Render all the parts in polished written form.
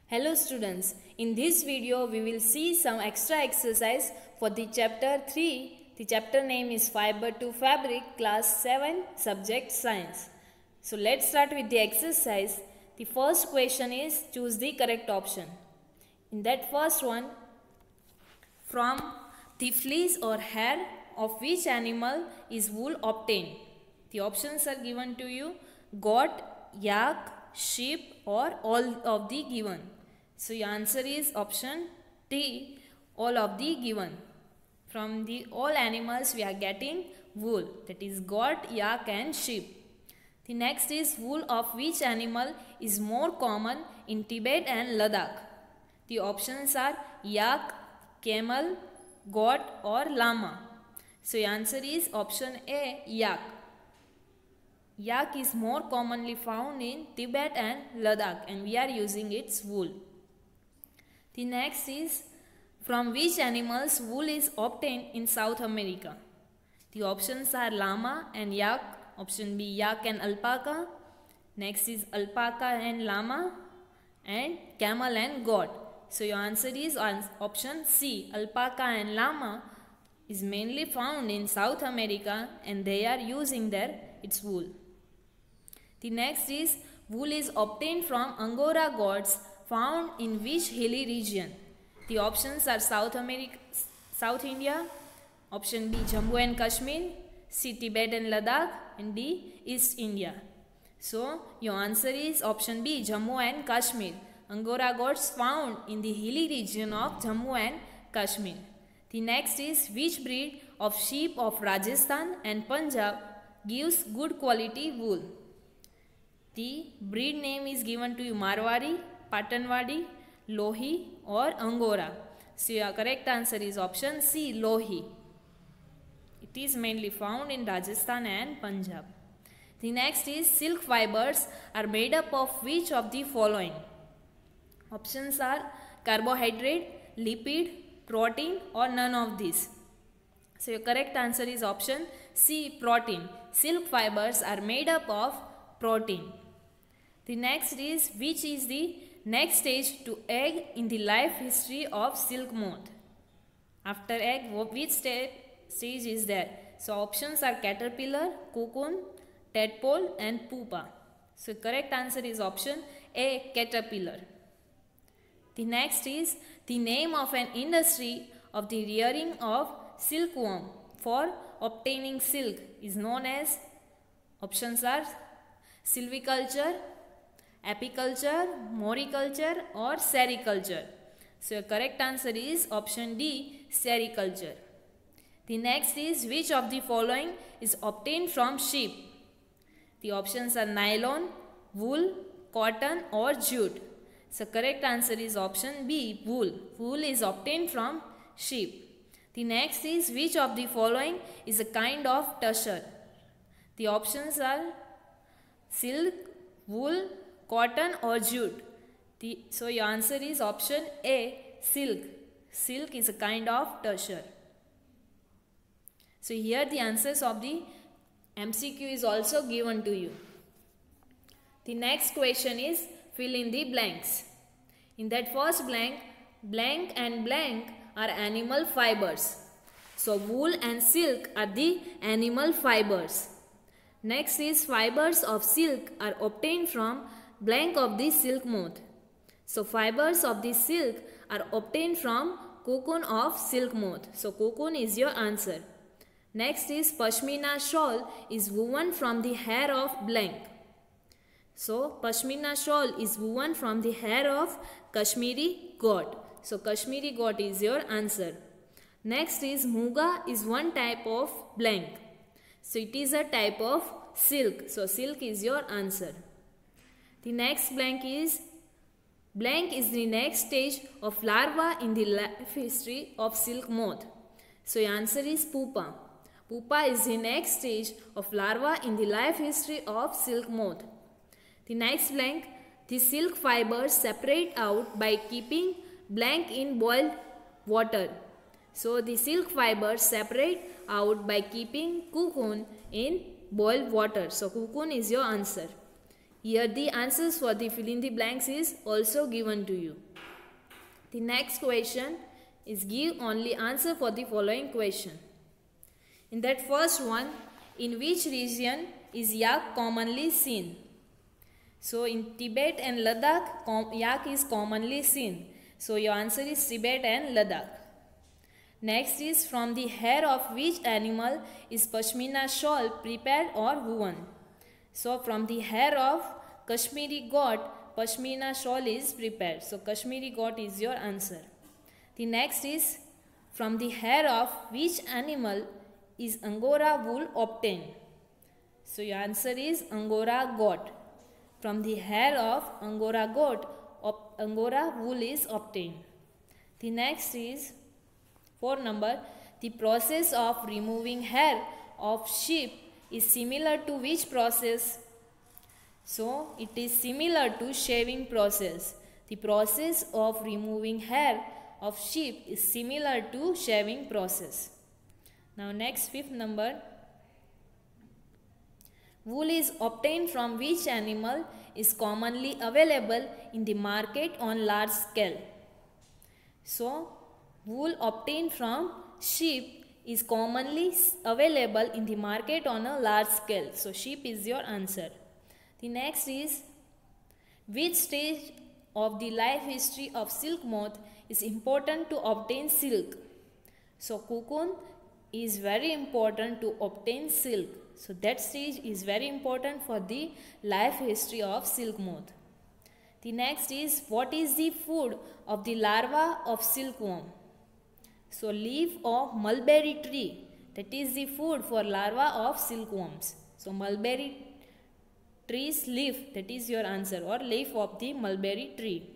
Hello students, in this video we will see some extra exercise for the chapter 3. The chapter name is Fiber to Fabric, class 7, subject science. So let's start with the exercise. The first question is choose the correct option. In that first one, from the fleece or hair of which animal is wool obtained? The options are given to you: goat, yak, sheep, or all of the given. So your answer is option D, all of the given. From the all animals we are getting wool, that is goat, yak and sheep. The next is wool of which animal is more common in Tibet and Ladakh? The options are yak, camel, goat or llama. So your answer is option A, yak. Yak is more commonly found in Tibet and Ladakh and we are using its wool. The next is from which animals wool is obtained in South America? The options are llama and yak. Option B, yak and alpaca. Next is alpaca and llama, and camel and goat. So your answer is option C, alpaca and llama is mainly found in South America and they are using its wool. The next is wool is obtained from Angora goats found in which hilly region? The options are South India, option B Jammu and Kashmir, C Tibet and Ladakh, and D East India. So your answer is option B Jammu and Kashmir. Angora goats found in the hilly region of Jammu and Kashmir. The next is which breed of sheep of Rajasthan and Punjab gives good quality wool? The breed name is given to you: Marwari, Patanwadi, Lohi or Angora. So your correct answer is option C, Lohi. It is mainly found in Rajasthan and Punjab. The next is silk fibers are made up of which of the following? Options are carbohydrate, lipid, protein or none of these. So your correct answer is option C, protein. Silk fibers are made up of protein. The next is which is the next stage to egg in the life history of silk moth? After egg, which stage is there? So options are caterpillar, cocoon, tadpole and pupa. So correct answer is option A, caterpillar. The next is the name of an industry of the rearing of silkworm for obtaining silk is known as. Options are silviculture, apiculture, moriculture or sericulture. So your correct answer is option D, sericulture. The next is which of the following is obtained from sheep? The options are nylon, wool, cotton or jute. So correct answer is option B, wool. Wool is obtained from sheep. The next is which of the following is a kind of tussar? The options are silk, wool, cotton or jute. So your answer is option A, silk. Silk is a kind of tussar. So here the answers of the MCQ is also given to you. The next question is fill in the blanks. In that first blank, blank and blank are animal fibers. So wool and silk are the animal fibers. Next is fibers of silk are obtained from blank of the silk moth. So fibers of the silk are obtained from cocoon of silk moth. So cocoon is your answer. Next is pashmina shawl is woven from the hair of blank. So pashmina shawl is woven from the hair of Kashmiri goat. So Kashmiri goat is your answer. Next is muga is one type of blank. So it is a type of silk. So silk is your answer. The next blank is the next stage of larva in the life history of silk moth. So your answer is pupa. Pupa is the next stage of larva in the life history of silk moth. The next blank, the silk fibers separate out by keeping blank in boiled water. So the silk fibers separate out by keeping cocoon in boiled water. So cocoon is your answer. Here the answers for the fill in the blanks is also given to you. The next question is give only answer for the following question. In that first one, in which region is yak commonly seen? So in Tibet and Ladakh, yak is commonly seen. So your answer is Tibet and Ladakh. Next is from the hair of which animal is Pashmina shawl prepared or woven? So from the hair of Kashmiri goat, Pashmina shawl is prepared. So Kashmiri goat is your answer. The next is from the hair of which animal is Angora wool obtained? So your answer is Angora goat. From the hair of Angora goat, Angora wool is obtained. The next is 4 number. The process of removing hair of sheep is similar to which process? So it is similar to shaving process. The process of removing hair of sheep is similar to shaving process. Now next 5th number. Wool is obtained from which animal is commonly available in the market on large scale? So wool obtained from sheep is commonly available in the market on a large scale. So sheep is your answer. The next is which stage of the life history of silk moth is important to obtain silk? So cocoon is very important to obtain silk. So that stage is very important for the life history of silk moth. The next is what is the food of the larva of silkworm? So leaf of mulberry tree, that is the food for larva of silkworms. So mulberry tree's leaf, that is your answer, or leaf of the mulberry tree.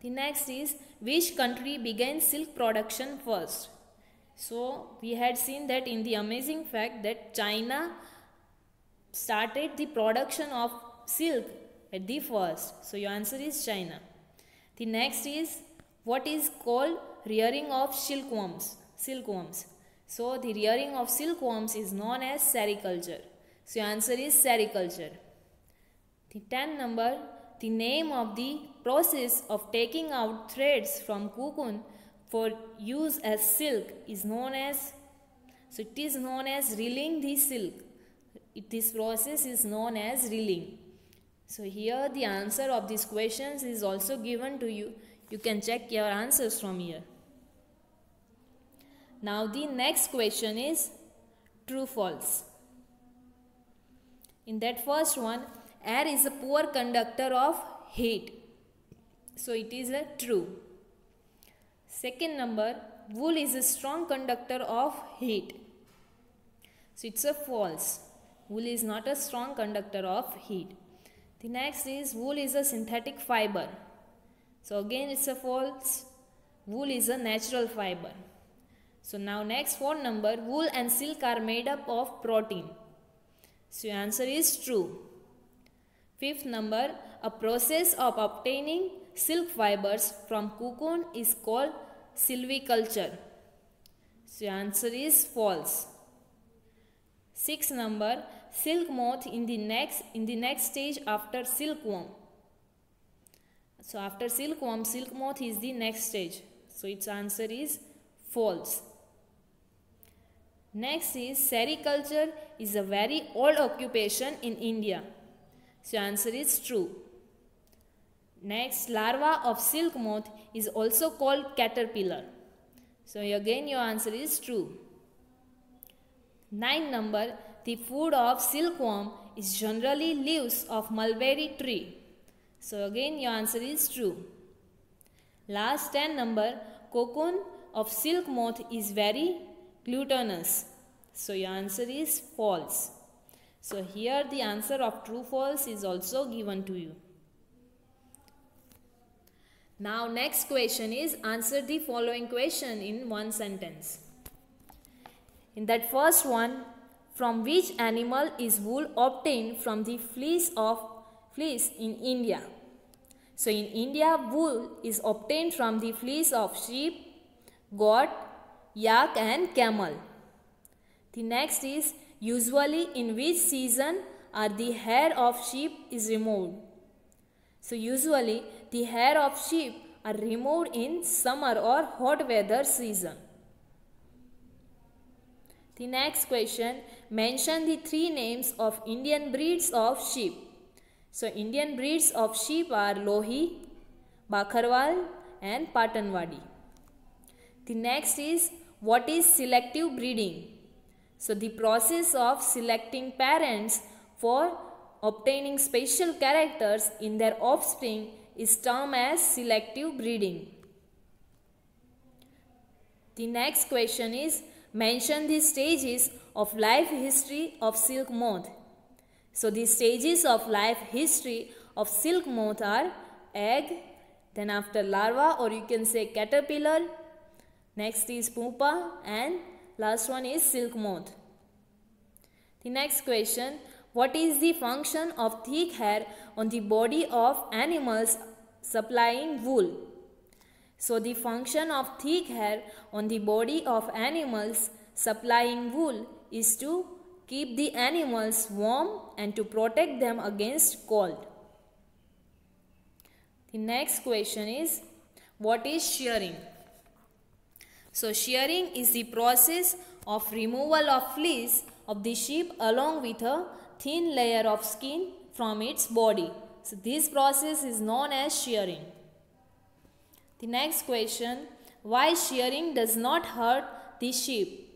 The next is which country began silk production first? So we had seen that in the amazing fact that China started the production of silk at the first. So your answer is China. The next is what is called rearing of silkworms? So the rearing of silkworms is known as sericulture. So your answer is sericulture. The 10th number, the name of the process of taking out threads from cocoon for use as silk is known as, so it is known as reeling the silk. This process is known as reeling. So here the answer of these questions is also given to you. You can check your answers from here. Now the next question is true false. In that first one, air is a poor conductor of heat. So it is a true. Second number, wool is a strong conductor of heat. So it's a false. Wool is not a strong conductor of heat. The next is wool is a synthetic fiber. So again it's a false. Wool is a natural fiber. So now next 4 number, wool and silk are made up of protein. So your answer is true. 5th number, a process of obtaining silk fibers from cocoon is called silviculture. So your answer is false. 6th number, silk moth in the next stage after silkworm. So after silkworm, silk moth is the next stage. So its answer is false. Next is sericulture is a very old occupation in India. So answer is true. Next, larva of silk moth is also called caterpillar. So again your answer is true. 9 number, the food of silkworm is generally leaves of mulberry tree. So again your answer is true. Last 10 number, cocoon of silk moth is very glutinous. So your answer is false. So here the answer of true false is also given to you. Now next question is answer the following question in one sentence. In that first one, from which animal is wool obtained from the fleece in India? So in India, wool is obtained from the fleece of sheep, goat, yak and camel. The next is usually in which season or the hair of sheep is removed. So usually the hair of sheep are removed in summer or hot weather season. The next question, mention the 3 names of Indian breeds of sheep. So Indian breeds of sheep are Lohi, Bakharwal and Patanwadi. The next is, what is selective breeding? So the process of selecting parents for obtaining special characters in their offspring is termed as selective breeding. The next question is, mention the stages of life history of silk moth. So the stages of life history of silk moth are egg, then after larva, or you can say caterpillar, next is pupa, and last one is silk moth. The next question, what is the function of thick hair on the body of animals supplying wool? So the function of thick hair on the body of animals supplying wool is to keep the animals warm and to protect them against cold. The next question is, what is shearing? So shearing is the process of removal of fleece of the sheep along with a thin layer of skin from its body. So this process is known as shearing. The next question, why shearing does not hurt the sheep?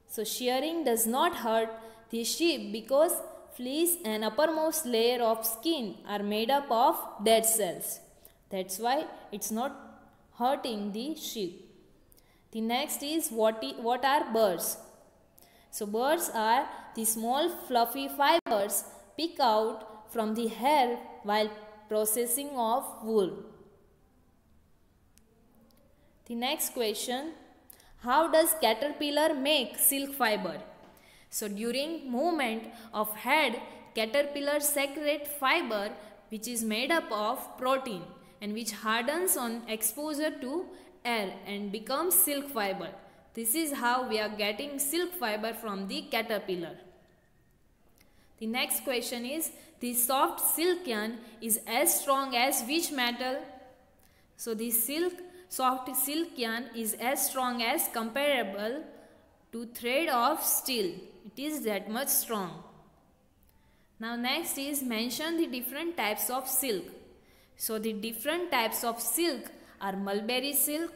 So shearing does not hurt the sheep because fleece and uppermost layer of skin are made up of dead cells. That's why it's not hurting the sheep. The next is, what are burrs? So burrs are the small fluffy fibers picked out from the hair while processing of wool. The next question, how does caterpillar make silk fiber? So during movement of head, caterpillar secrete fiber which is made up of protein and which hardens on exposure to air and becomes silk fiber. This is how we are getting silk fiber from the caterpillar. The next question is, the soft silk yarn is as strong as which metal? So the soft silk yarn is as strong as comparable to thread of steel. It is that much strong. Now next is, mention the different types of silk. So the different types of silk are mulberry silk,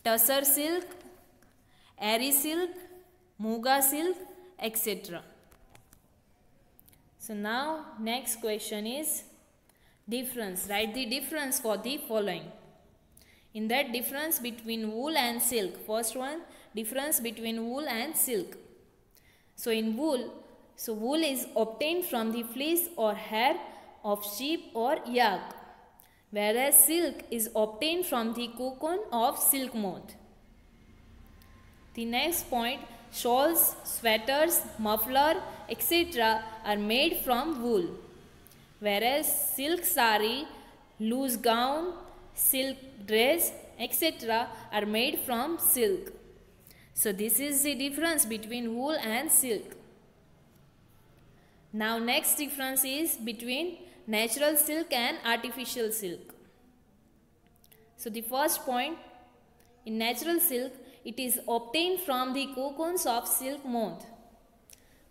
tussar silk, airy silk, muga silk, etc. So now next question is difference. Write the difference for the following. In that, difference between wool and silk. First one, difference between wool and silk. So in wool, wool is obtained from the fleece or hair of sheep or yak, whereas silk is obtained from the cocoon of silk moth. The next point, shawls, sweaters, muffler, etc. are made from wool, whereas silk sari, loose gown, silk dress, etc. are made from silk. So this is the difference between wool and silk. Now next difference is between natural silk and artificial silk. So the first point, in natural silk, it is obtained from the cocoons of silk moth,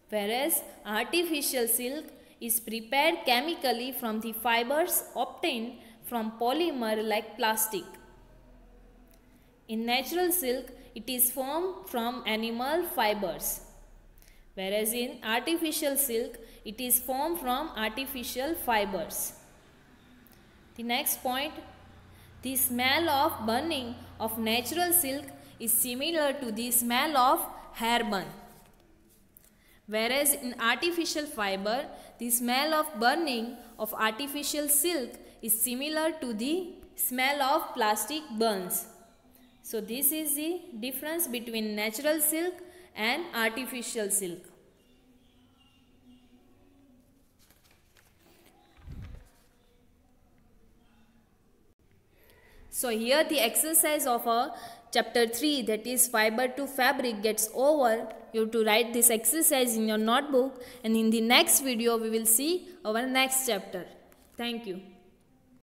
whereas artificial silk is prepared chemically from the fibers obtained from polymer like plastic. In natural silk, it is formed from animal fibers, whereas in artificial silk, it is formed from artificial fibers. The next point, the smell of burning of natural silk is similar to the smell of hair burn, whereas in artificial fiber, the smell of burning of artificial silk is similar to the smell of plastic burns. So this is the difference between natural silk and artificial silk. So here the exercise of our chapter 3, that is fiber to fabric, gets over. you have to write this exercise in your notebook, and in the next video we will see our next chapter. Thank you.